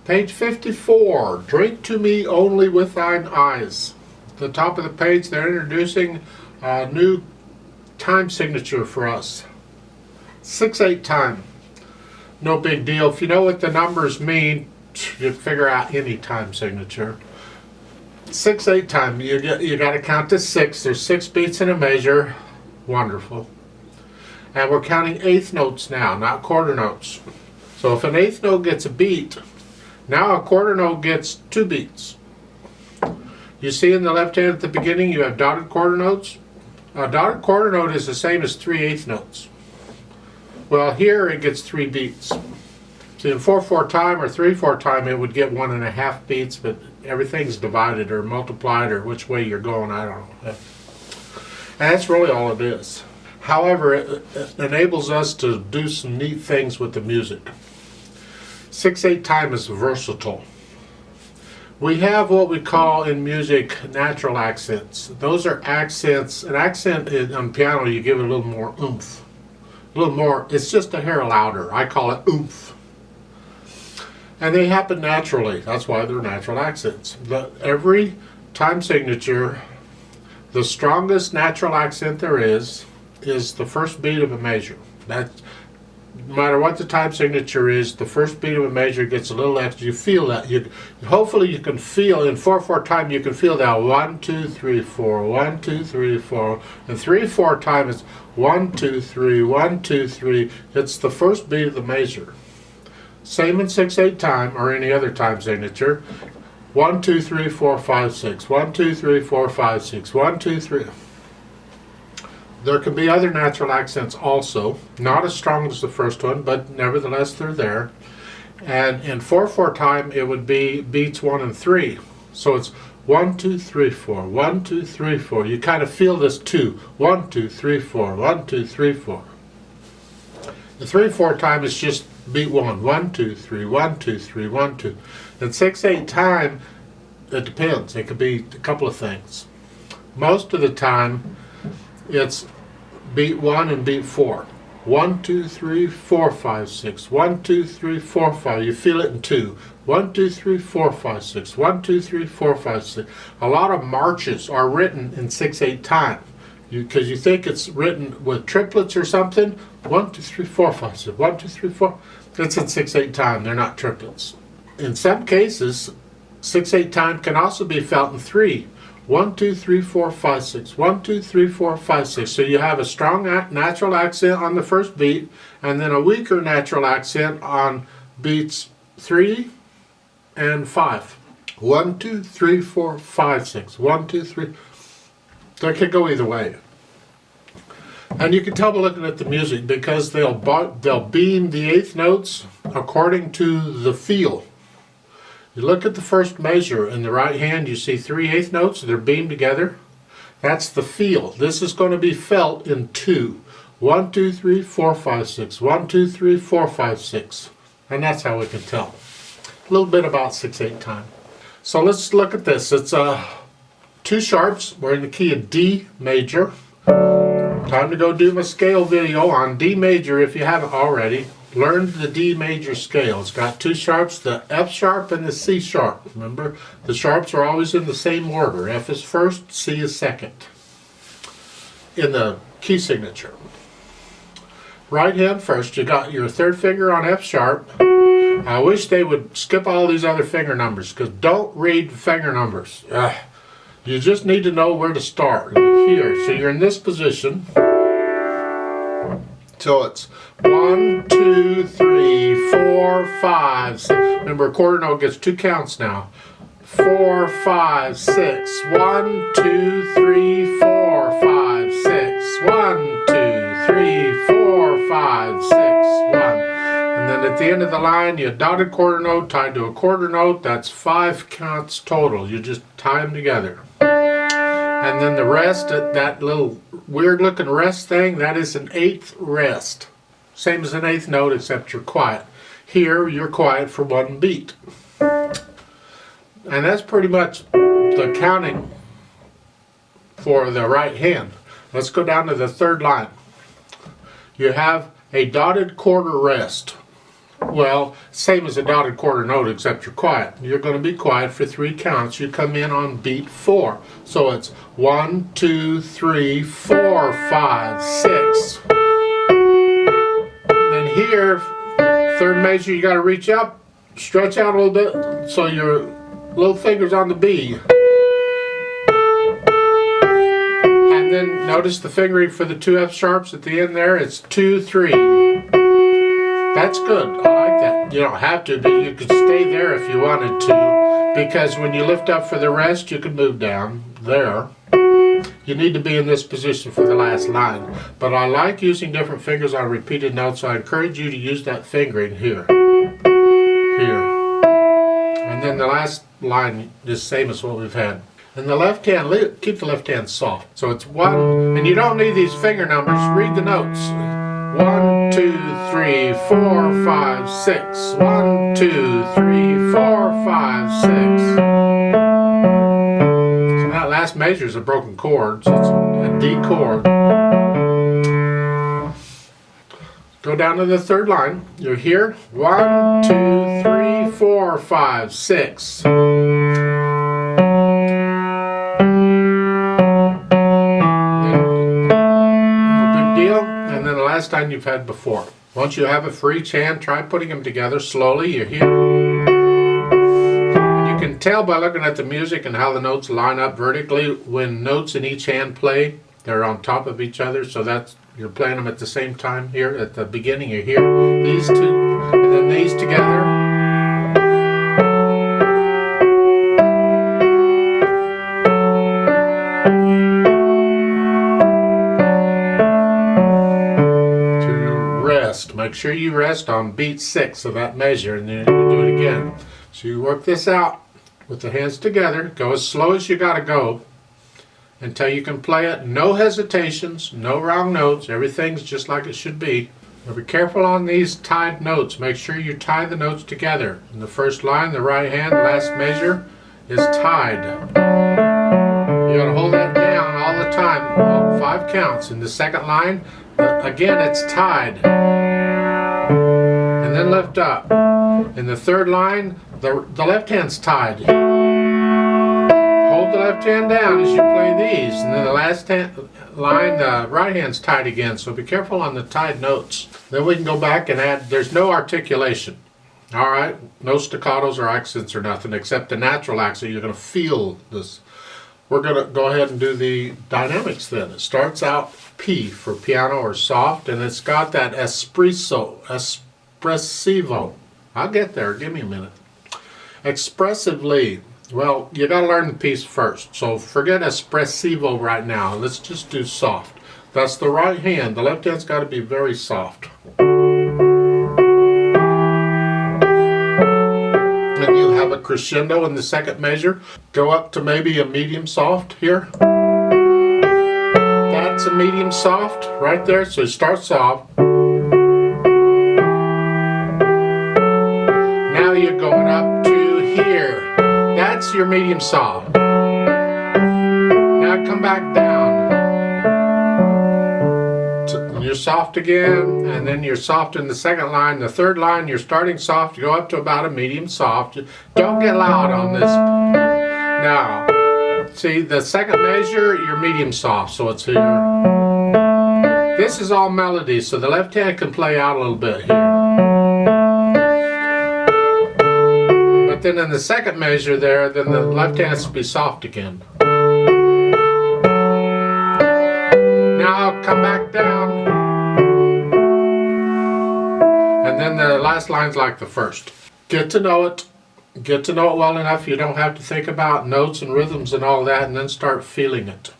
Page 54, Drink to Me Only with Thine Eyes. At the top of the page, they're introducing a new time signature for us. 6/8 time. No big deal. If you know what the numbers mean, you figure out any time signature. 6/8 time. You got to count to 6. There's 6 beats in a measure. Wonderful. And we're counting eighth notes now, not quarter notes. So if an eighth note gets a beat, now a quarter note gets 2 beats. You see in the left hand at the beginning you have dotted quarter notes. A dotted quarter note is the same as 3/8 notes. Well, here it gets 3 beats. See, in 4/4 time or 3/4 time it would get 1.5 beats, but everything's divided or multiplied or which way you're going, I don't know. And that's really all it is. However, it enables us to do some neat things with the music. 6/8 time is versatile. We have what we call in music natural accents. Those are accents. An accent on piano, you give it a little more oomph. A little more, it's just a hair louder. I call it oomph. And they happen naturally. That's why they're natural accents. But every time signature, the strongest natural accent there is the first beat of a measure. That's, no matter what the time signature is, the first beat of a measure gets a little extra. You feel that. Hopefully you can feel, in 4/4 time you can feel that 1, 2, 3, 4, 1, 2, 3, 4. And 3/4 time is 1, 2, 3, 1, 2, 3. It's the first beat of the measure. Same in 6/8 time or any other time signature. 1, 2, 3, 4, 5, 6. 1, 2, 3, 4, 5, 6. 1, 2, 3. There can be other natural accents also, not as strong as the first one, but nevertheless they're there. And in 4/4 time it would be beats 1 and 3. So it's 1, 2, 3, 4, 1, 2, 3, 4. You kind of feel this too. 1, 2, 3, 4, 1, 2, 3, 4. The 3/4 time is just beat 1, 1, 2, 3, 1, 2, 3, 1, 2. In 6/8 time, it depends. It could be a couple of things. Most of the time, it's beat 1 and beat 4. 1, 2, 3, 4, 5, 6. 1, 2, 3, 4, 5. You feel it in 2. 1, 2, 3, 4, 5, 6. 1, 2, 3, 4, 5, 6. A lot of marches are written in 6/8 time. Because you think it's written with triplets or something. 1, 2, 3, 4, 5, 6. 1, 2, 3, 4. It's in 6/8 time. They're not triplets. In some cases, 6/8 time can also be felt in 3. 1, 2, 3, 4, 5, 6. 1, 2, 3, 4, 5, 6. So you have a strong natural accent on the first beat, and then a weaker natural accent on beats 3 and 5. 1, 2, 3, 4, 5, 6. 1, 2, 3. So it could go either way. And you can tell by looking at the music because they'll beam the eighth notes according to the feel. You look at the first measure in the right hand, you see 3 eighth notes, they're beamed together. That's the feel. This is going to be felt in 2. 1, 2, 3, 4, 5, 6. 1, 2, 3, 4, 5, 6. And that's how we can tell. A little bit about 6/8 time. So let's look at this. It's 2 sharps. We're in the key of D major. Time to go do my scale video on D major if you haven't already. Learn the D major scale. It's got 2 sharps, the F sharp and the C sharp. Remember, the sharps are always in the same order. F is first, C is second in the key signature. Right hand first, you got your 3rd finger on F sharp. I wish they would skip all these other finger numbers because don't read finger numbers. You just need to know where to start. Here, so you're in this position. So it's 1, 2, 3, 4, 5, 6. Remember, a quarter note gets 2 counts now. 4, 5, 6. 1, 2, 3, 4, 5, 6. 1, 2, 3, 4, 5, 6. 1. And then at the end of the line, you dotted quarter note tied to a quarter note. That's 5 counts total. You just tie them together. And then the rest, that little weird looking rest thing, that is an 8th rest. Same as an 8th note except you're quiet. Here you're quiet for 1 beat. And that's pretty much the counting for the right hand. Let's go down to the 3rd line. You have a dotted quarter rest. Well, same as a dotted quarter note, except you're quiet. You're going to be quiet for 3 counts. You come in on beat 4. So it's 1, 2, 3, 4, 5, 6. Then here, third measure, you got to reach up, stretch out a little bit, so your little finger's on the B. And then notice the fingering for the 2 F sharps at the end there. It's 2, 3. That's good. I like that. You don't have to, but you could stay there if you wanted to, because when you lift up for the rest, you can move down there. You need to be in this position for the last line. But I like using different fingers on repeated notes, so I encourage you to use that fingering here. Here. And then the last line is same as what we've had. And the left hand, keep the left hand soft. So it's 1, and you don't need these finger numbers. Read the notes. 1, 2, 3, 4, 5, 6. 1, 2, 3, 4, 5, 6. So that last measure is a broken chord. So it's a D chord. Go down to the third line. You're here. 1, 2, 3, 4, 5, 6. Last time you've had before. Once you have it for each hand, try putting them together slowly. You're here. And you can tell by looking at the music and how the notes line up vertically. When notes in each hand play, they're on top of each other, so that's, you're playing them at the same time. Here at the beginning, you're here. These two, and then these together. Make sure you rest on beat 6 of that measure, and then you do it again. So you work this out with the hands together. Go as slow as you gotta go until you can play it. No hesitations, no wrong notes. Everything's just like it should be. Now be careful on these tied notes. Make sure you tie the notes together. In the first line, the right hand, the last measure is tied. You gotta hold that down all the time, all 5 counts. In the second line, again, it's tied. And then lift up. In the third line, the left hand's tied. Hold the left hand down as you play these. And then the last line, the right hand's tied again. So be careful on the tied notes. Then we can go back and add, there's no articulation. All right, no staccatos or accents or nothing except the natural accent. You're going to feel this. We're going to go ahead and do the dynamics then. It starts out P for piano or soft, and it's got that espressivo. I'll get there, give me a minute. Expressively. Well, you got to learn the piece first. So forget espressivo right now. Let's just do soft. That's the right hand. The left hand's got to be very soft. And you have a crescendo in the second measure. Go up to maybe a medium soft here. That's a medium soft right there. So you start soft. Now you're going up to here. That's your medium soft. Now come back down. You're soft again, and then you're soft in the second line. The third line, you're starting soft. You go up to about a medium soft. Don't get loud on this. Now, see the second measure, you're medium soft, so it's here. This is all melody, so the left hand can play out a little bit here. But then in the second measure there, then the left hand has to be soft again. Now come back down. And then the last line's like the first. Get to know it. Get to know it well enough you don't have to think about notes and rhythms and all that, and then start feeling it.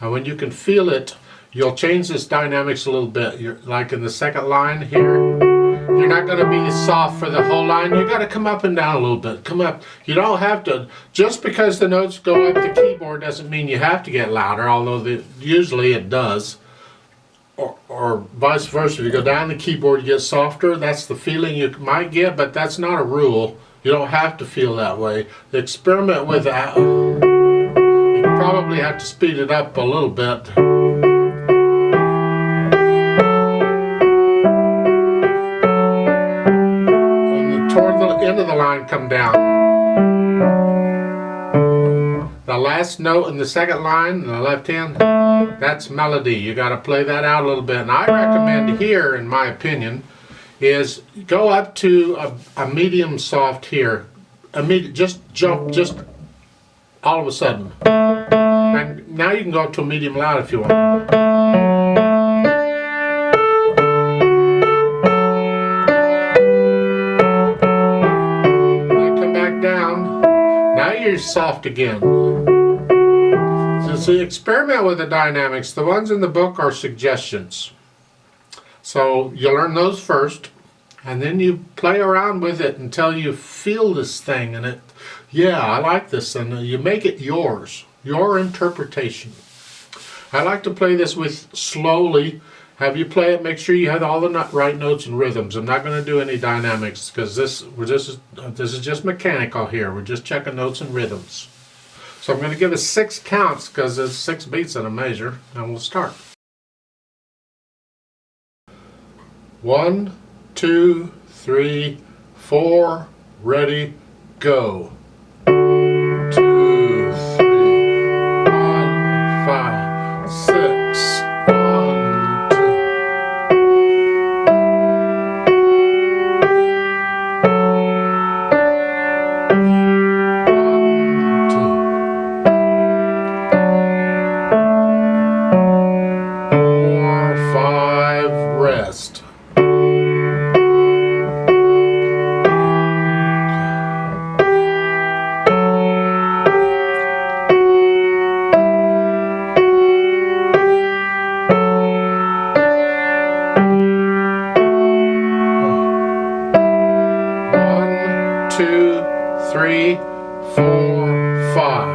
And when you can feel it, you'll change this dynamics a little bit. You're like in the second line here, you're not going to be soft for the whole line. You got to come up and down a little bit. Come up. You don't have to. Just because the notes go up the keyboard doesn't mean you have to get louder, although usually it does. Or vice versa. If you go down the keyboard, you get softer. That's the feeling you might get, but that's not a rule. You don't have to feel that way. Experiment with that. You probably have to speed it up a little bit. toward the end of the line come down. The last note in the second line, the left hand, that's melody. You got to play that out a little bit. And I recommend here, in my opinion, is go up to a medium soft here. Just jump, just all of a sudden. And now you can go up to a medium loud if you want. Now you're soft again. So experiment with the dynamics. The ones in the book are suggestions. So you learn those first, and then you play around with it until you feel this thing, and it, yeah, I like this, and you make it yours, your interpretation. I like to play this with slowly. Have you play it, make sure you have all the right notes and rhythms. I'm not going to do any dynamics because this is just mechanical here. We're just checking notes and rhythms. So I'm going to give it 6 counts because there's 6 beats in a measure, and we'll start. 1, 2, 3, 4, ready, go. 2, 3, 1, 5, 6. 4, 5, rest. 2, 3, 4, 5.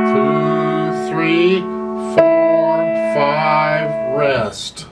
2, 3, 4, 5, rest.